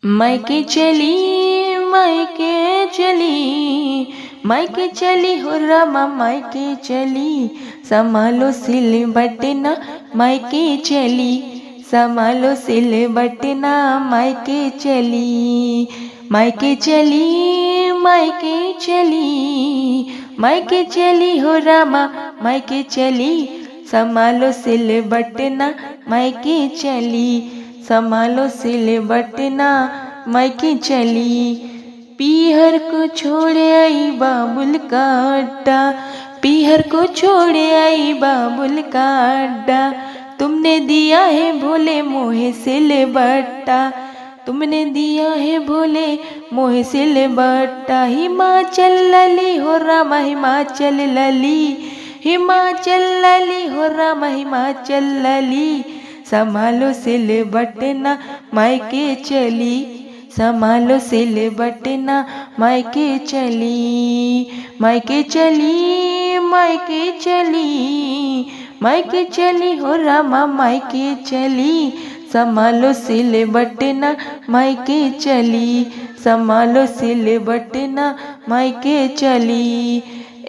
मायके चली मायके चली, मायके चली हो रामा मायके चली, संभालो सिल बटना मायके चली, संभालो सिल बटना मायके चली। मायके चली मायके चली, मायके चली हो रामा मायके चली, संभालो सिल बटना मायके चली, संभालो सिल बटना मायके चली। पीहर को छोड़ आई बाबुल का अड्डा, पीहर को छोड़ आई बाबुल का अड्डा, तुमने दिया है भोले मोहे सिल बट्टा, तुमने दिया है भोले मोहे सिल बट्टा। हिमाचल लली हो रामा हिमाचल लली, हिमाचल लली हो रामा हिमाचल लली, संभालो सिल बटना मायके चली, संभालो सिल बटना मायके चली। मायके चली मायके चली, मायके चली हो रामा मायके चली, संभालो सिल बटना मायके चली, संभालो सिल बटना मायके चली।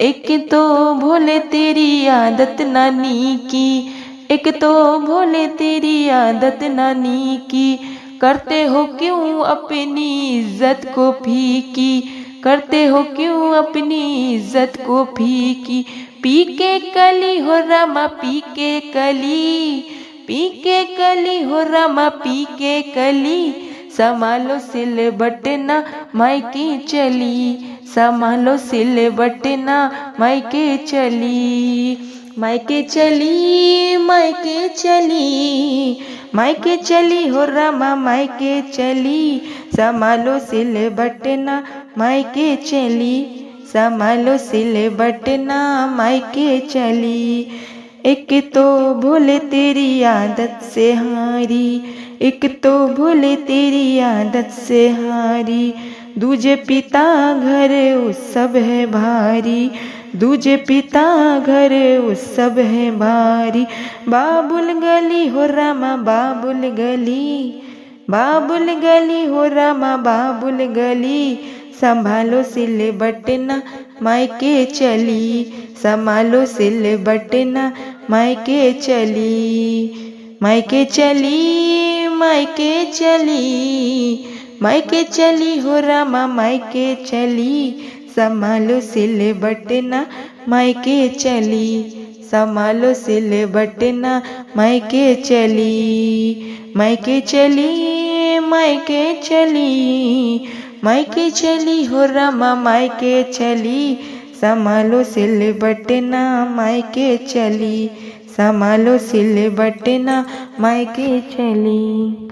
एक तो भोले तेरी आदत नानी की, एक तो भोले तेरी आदत नानी की, करते हो क्यों अपनी इज्जत को फीकी, करते हो क्यों अपनी इज्जत को फीकी। पी के कली हो रामा पी के कली, पी के कली हो रामा पी के कली, संभालो सिल बटना मायके चली, संभालो सिल बटना मायके चली। मायके चली मायके चली, मायके चली हो रामा मायके चली, संभालो सिल बटना मायके चली, संभालो सिल बटना मायके चली। एक तो भोले तेरी आदत से हारी, एक तो भोले तेरी आदत से हारी, दूजे पिता घर उत्सव है भारी, दूजे पिता घर उत्सव है भारी। बाबुल गली हो रामा बाबुल गली, बाबुल गली हो रामा बाबुल गली, संभालो सिल बटना मायके चली, संभालो सिल बटना मायके चली। मायके चली मायके चली, मायके चली हो रामा मायके चली, संभालो सिल बटना मायके चली, संभालो सिल बटना मायके चली। मायके चली मायके चली, मायके चली हो रामा मायके चली, संभालो सिल बटना मायके चली, संभालो सिल बटना मायके चली।